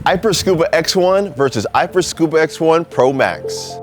Aiper Scuba X1 versus Aiper Scuba X1 Pro Max.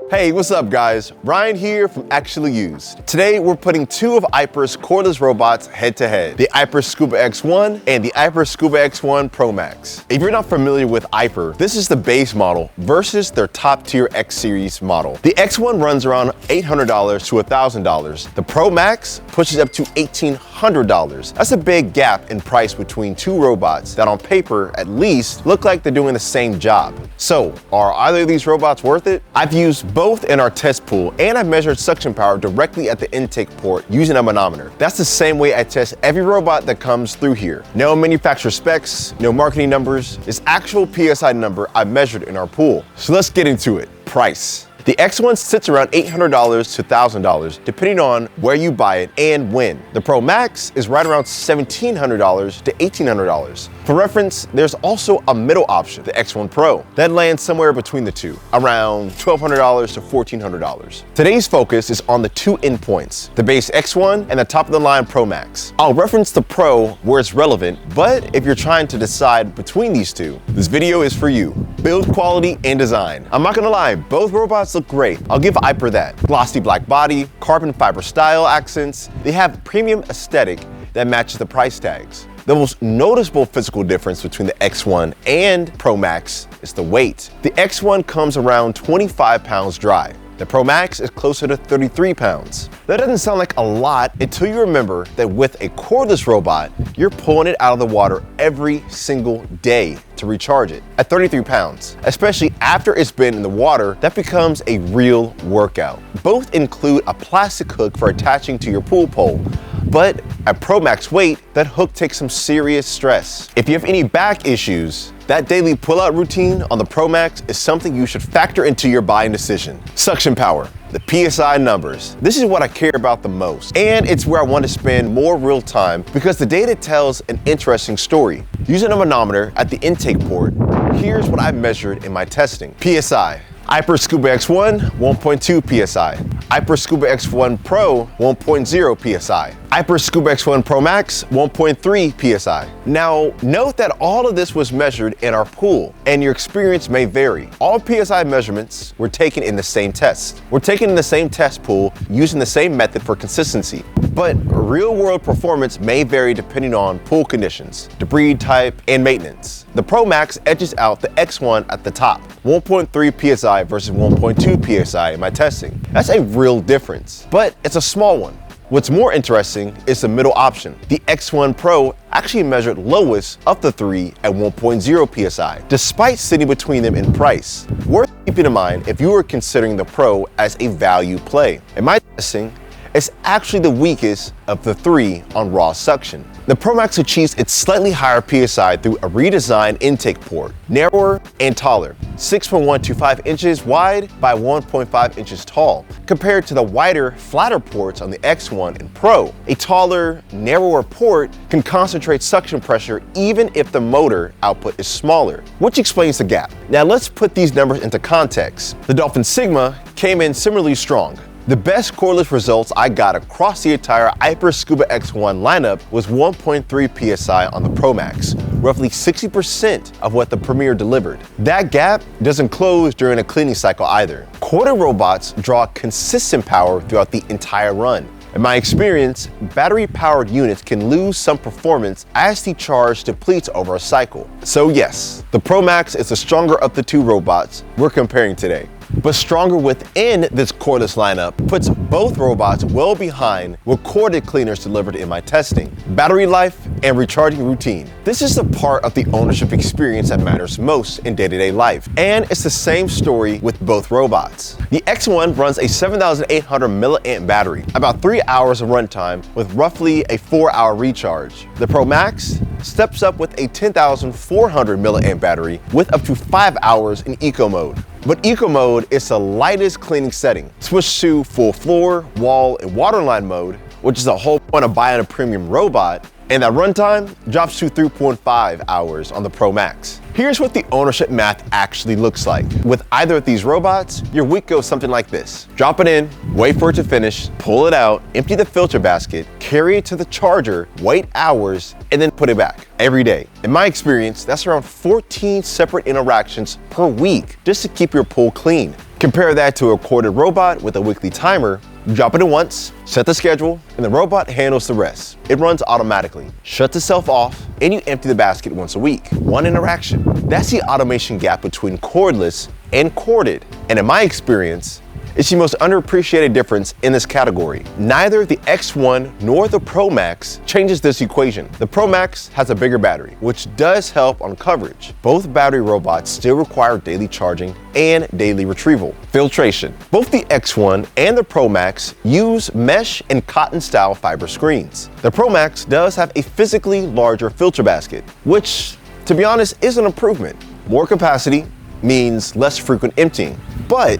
Hey, what's up guys? Ryan here from ActuallyUsed. Today we're putting two of Aiper's cordless robots head to head, the Aiper Scuba X1 and the Aiper Scuba X1 Pro Max. If you're not familiar with Aiper, this is the base model versus their top tier X series model. The X1 runs around $800 to $1,000. The Pro Max pushes up to $1,800. That's a big gap in price between two robots that on paper at least look like they're doing the same job. So are either of these robots worth it? I've used both in our test pool, and I've measured suction power directly at the intake port using a manometer. That's the same way I test every robot that comes through here. No manufacturer specs, no marketing numbers, it's actual PSI number I've measured in our pool. So let's get into it. Price. The X1 sits around $800 to $1,000 depending on where you buy it and when. The Pro Max is right around $1,700 to $1,800. For reference, there's also a middle option, the X1 Pro, that lands somewhere between the two, around $1,200 to $1,400. Today's focus is on the two endpoints, the base X1 and the top of the line Pro Max. I'll reference the Pro where it's relevant, but if you're trying to decide between these two, this video is for you. Build quality and design. I'm not gonna lie, both robots look great. I'll give Aiper that. Glossy black body, carbon fiber style accents. They have premium aesthetic that matches the price tags. The most noticeable physical difference between the X1 and Pro Max is the weight. The X1 comes around 25 pounds dry. The Pro Max is closer to 33 pounds. That doesn't sound like a lot until you remember that with a cordless robot, you're pulling it out of the water every single day to recharge it. At 33 pounds, especially after it's been in the water, that becomes a real workout. Both include a plastic hook for attaching to your pool pole, but at Pro Max weight, that hook takes some serious stress. If you have any back issues, that daily pull-out routine on the Pro Max is something you should factor into your buying decision. Suction power, the PSI numbers. This is what I care about the most, and it's where I want to spend more real time because the data tells an interesting story. Using a manometer at the intake port, here's what I measured in my testing. PSI. Aiper Scuba X1, 1.2 PSI. Aiper Scuba X1 Pro, 1.0 PSI. Aiper Scuba X1 Pro Max, 1.3 PSI. Now, note that all of this was measured in our pool, and your experience may vary. All PSI measurements were taken in the same test. We're taken in the same test pool using the same method for consistency. But real-world performance may vary depending on pool conditions, debris type, and maintenance. The Pro Max edges out the X1 at the top, 1.3 PSI versus 1.2 PSI in my testing. That's a real difference, but it's a small one. What's more interesting is the middle option. The X1 Pro actually measured lowest of the three at 1.0 PSI, despite sitting between them in price. Worth keeping in mind if you were considering the Pro as a value play. In my testing, it's actually the weakest of the three on raw suction. The Pro Max achieves its slightly higher PSI through a redesigned intake port, narrower and taller, 6.125 inches wide by 1.5 inches tall, compared to the wider, flatter ports on the X1 and Pro. A taller, narrower port can concentrate suction pressure even if the motor output is smaller, which explains the gap. Now let's put these numbers into context. The Dolphin Sigma came in similarly strong. The best cordless results I got across the entire Aiper Scuba X1 lineup was 1.3 PSI on the Pro Max, roughly 60% of what the Premier delivered. That gap doesn't close during a cleaning cycle either. Corded robots draw consistent power throughout the entire run. In my experience, battery-powered units can lose some performance as the charge depletes over a cycle. So yes, the Pro Max is the stronger of the two robots we're comparing today. But stronger within this cordless lineup puts both robots well behind what corded cleaners delivered in my testing: battery life and recharging routine. This is the part of the ownership experience that matters most in day-to-day life, and it's the same story with both robots. The X1 runs a 7,800 milliamp battery, about 3 hours of runtime with roughly a 4-hour recharge. The Pro Max steps up with a 10,400 milliamp battery with up to 5 hours in eco mode. But eco mode is the lightest cleaning setting. Switch to full floor, wall, and waterline mode, which is the whole point of buying a premium robot, and that runtime drops to 3.5 hours on the Pro Max. Here's what the ownership math actually looks like. With either of these robots, your week goes something like this. Drop it in, wait for it to finish, pull it out, empty the filter basket, carry it to the charger, wait hours, and then put it back every day. In my experience, that's around 14 separate interactions per week just to keep your pool clean. Compare that to a corded robot with a weekly timer. Drop it in once, set the schedule, and the robot handles the rest. It runs automatically, shuts itself off, and you empty the basket once a week. One interaction. That's the automation gap between cordless and corded. And in my experience, it's the most underappreciated difference in this category. Neither the X1 nor the Pro Max changes this equation. The Pro Max has a bigger battery, which does help on coverage. Both battery robots still require daily charging and daily retrieval. Filtration. Both the X1 and the Pro Max use mesh and cotton style fiber screens. The Pro Max does have a physically larger filter basket, which, to be honest, is an improvement. More capacity means less frequent emptying, but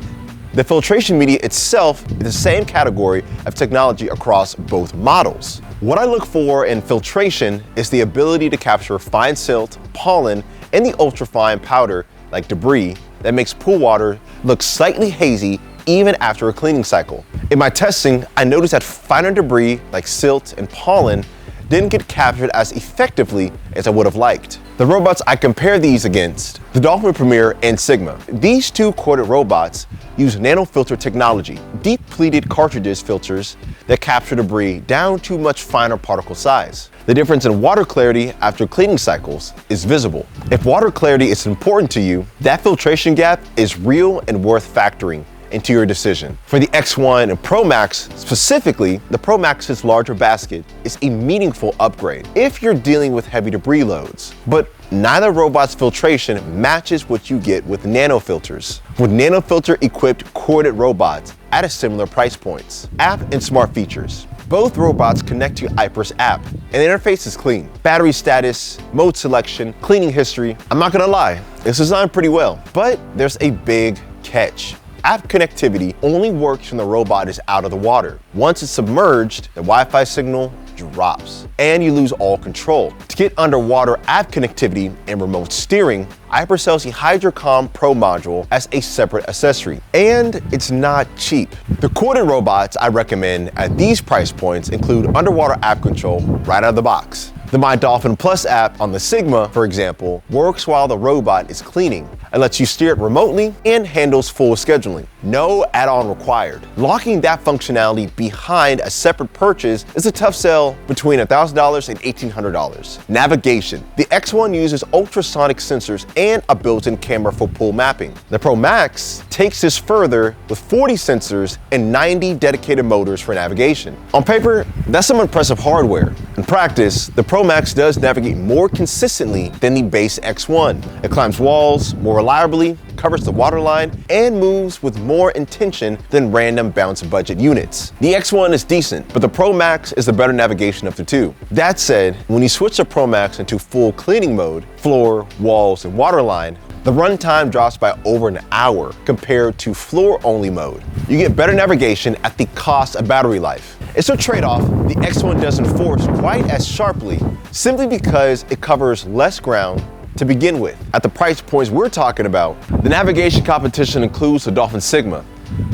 the filtration media itself is the same category of technology across both models. What I look for in filtration is the ability to capture fine silt, pollen, and the ultrafine powder like debris that makes pool water look slightly hazy even after a cleaning cycle. In my testing, I noticed that finer debris like silt and pollen didn't get captured as effectively as I would have liked. The robots I compare these against, the Dolphin Premier and Sigma. These two corded robots use nanofilter technology, deep pleated cartridges filters that capture debris down to much finer particle size. The difference in water clarity after cleaning cycles is visible. If water clarity is important to you, that filtration gap is real and worth factoring into your decision. For the X1 and Pro Max specifically, the Pro Max's larger basket is a meaningful upgrade if you're dealing with heavy debris loads. But neither robot's filtration matches what you get with nanofilters, with nanofilter equipped corded robots at a similar price points. App and smart features. Both robots connect to Aiper's app, and the interface is clean. Battery status, mode selection, cleaning history. I'm not gonna lie, it's designed pretty well, but there's a big catch. App connectivity only works when the robot is out of the water. Once it's submerged, the Wi-Fi signal drops and you lose all control. To get underwater app connectivity and remote steering, Aiper sells the HydroCom Pro module as a separate accessory, and it's not cheap. The corded robots I recommend at these price points include underwater app control right out of the box. The My Dolphin Plus app on the Sigma, for example, works while the robot is cleaning. It lets you steer it remotely and handles full scheduling. No add-on required. Locking that functionality behind a separate purchase is a tough sell between $1,000 and $1,800. Navigation. The X1 uses ultrasonic sensors and a built-in camera for pool mapping. The Pro Max takes this further with 40 sensors and 90 dedicated motors for navigation. On paper, that's some impressive hardware. In practice, the Pro Max does navigate more consistently than the base X1. It climbs walls more reliably, covers the waterline, and moves with more intention than random bounce budget units. The X1 is decent, but the Pro Max is the better navigation of the two. That said, when you switch the Pro Max into full cleaning mode, floor, walls, and waterline, the runtime drops by over an hour compared to floor-only mode. You get better navigation at the cost of battery life. It's a trade-off the X1 doesn't force quite as sharply, simply because it covers less ground to begin with. At the price points we're talking about, the navigation competition includes the Dolphin Sigma,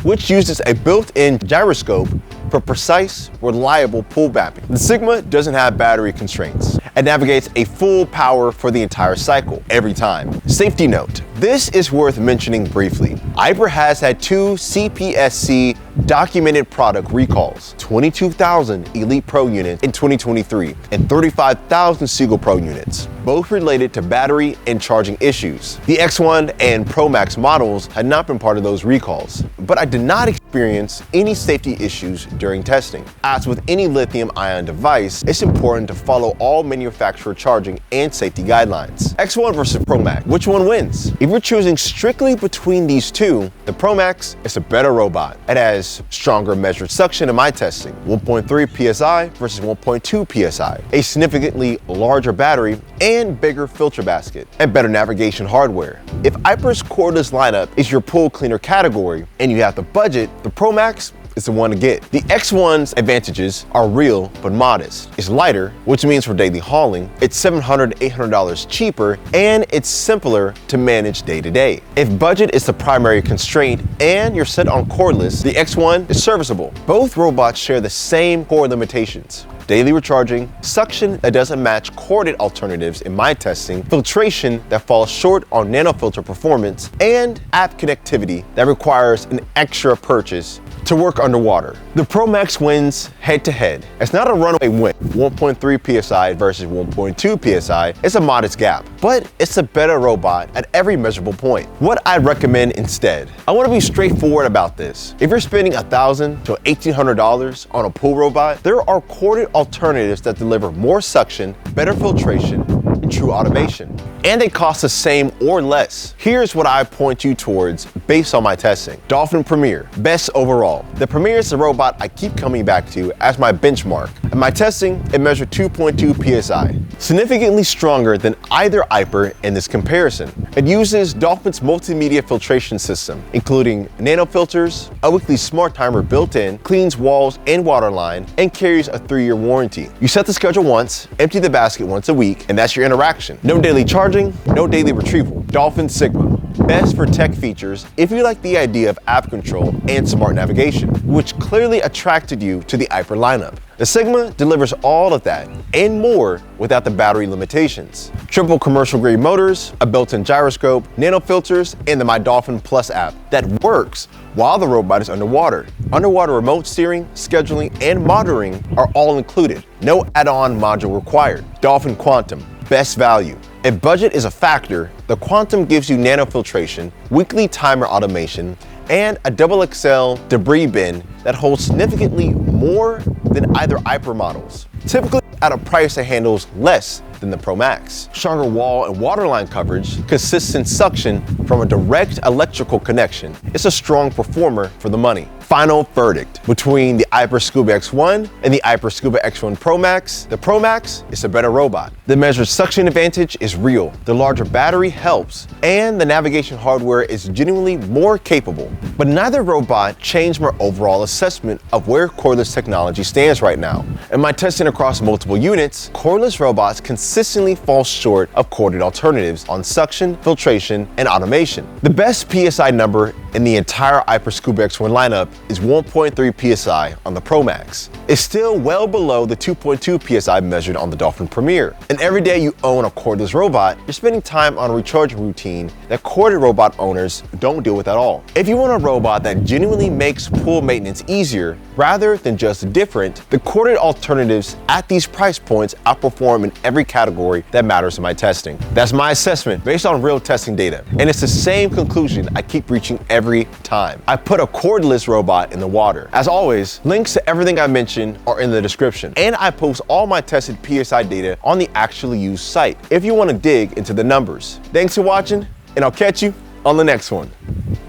which uses a built-in gyroscope for precise, reliable pool mapping. The Sigma doesn't have battery constraints. It navigates a full power for the entire cycle, every time. Safety note, this is worth mentioning briefly. Aiper has had 2 CPSC documented product recalls, 22,000 Elite Pro units in 2023 and 35,000 Seagull Pro units, both related to battery and charging issues. The X1 and Pro Max models had not been part of those recalls, but I did not experience any safety issues during testing. As with any lithium-ion device, it's important to follow all manufacturer charging and safety guidelines. X1 versus Pro Max, which one wins? If we're choosing strictly between these two, the Pro Max is a better robot. It has stronger measured suction in my testing, 1.3 psi versus 1.2 psi, a significantly larger battery and bigger filter basket, and better navigation hardware. If Aiper's cordless lineup is your pool cleaner category and you have the budget, the Pro Max is the one to get. The X1's advantages are real but modest. It's lighter, which means for daily hauling, it's $700 to $800 cheaper, and it's simpler to manage day to day. If budget is the primary constraint and you're set on cordless, the X1 is serviceable. Both robots share the same core limitations: daily recharging, suction that doesn't match corded alternatives in my testing, filtration that falls short on nanofilter performance, and app connectivity that requires an extra purchase to work underwater. The Pro Max wins head-to-head. It's not a runaway win. 1.3 psi versus 1.2 psi is a modest gap, but it's a better robot at every measurable point. What I'd recommend instead: I want to be straightforward about this. If you're spending $1,000 to $1,800 on a pool robot, there are corded alternatives that deliver more suction, better filtration, and true automation, and they cost the same or less. Here's what I point you towards based on my testing. Dolphin Premier, best overall. The Premier is the robot I keep coming back to as my benchmark. In my testing, it measured 2.2 psi, significantly stronger than either Aiper in this comparison. It uses Dolphin's multimedia filtration system, including nanofilters, a weekly smart timer built in, cleans walls and waterline, and carries a 3-year warranty. You set the schedule once, empty the basket once a week, and that's your interaction. No daily charging, no daily retrieval. Dolphin Sigma, best for tech features if you like the idea of app control and smart navigation, which clearly attracted you to the Aiper lineup. The Sigma delivers all of that and more without the battery limitations. Triple commercial-grade motors, a built-in gyroscope, nanofilters, and the My Dolphin Plus app that works while the robot is underwater. Underwater remote steering, scheduling, and monitoring are all included. No add-on module required. Dolphin Quantum, best value. If budget is a factor, the Quantum gives you nanofiltration, weekly timer automation, and a XXL debris bin that holds significantly more than either Aiper models, typically at a price that handles less than the Pro Max. Stronger wall and waterline coverage, consistent suction from a direct electrical connection. It's a strong performer for the money. Final verdict: between the Aiper Scuba X1 and the Aiper Scuba X1 Pro Max, the Pro Max is a better robot. The measured suction advantage is real, the larger battery helps, and the navigation hardware is genuinely more capable. But neither robot changed my overall assessment of where cordless technology stands right now. In my testing across multiple units, cordless robots consistently fall short of corded alternatives on suction, filtration, and automation. The best PSI number in the entire Aiper Scuba X1 lineup is 1.3 psi on the Pro Max. It's still well below the 2.2 psi measured on the Dolphin Premier. And every day you own a cordless robot, you're spending time on a recharging routine that corded robot owners don't deal with at all. If you want a robot that genuinely makes pool maintenance easier rather than just different, the corded alternatives at these price points outperform in every category that matters in my testing. That's my assessment based on real testing data, and it's the same conclusion I keep reaching every time. I put a cordless robot in the water. As always, links to everything I mentioned are in the description, and I post all my tested PSI data on the ActuallyUsed site if you want to dig into the numbers. Thanks for watching, and I'll catch you on the next one.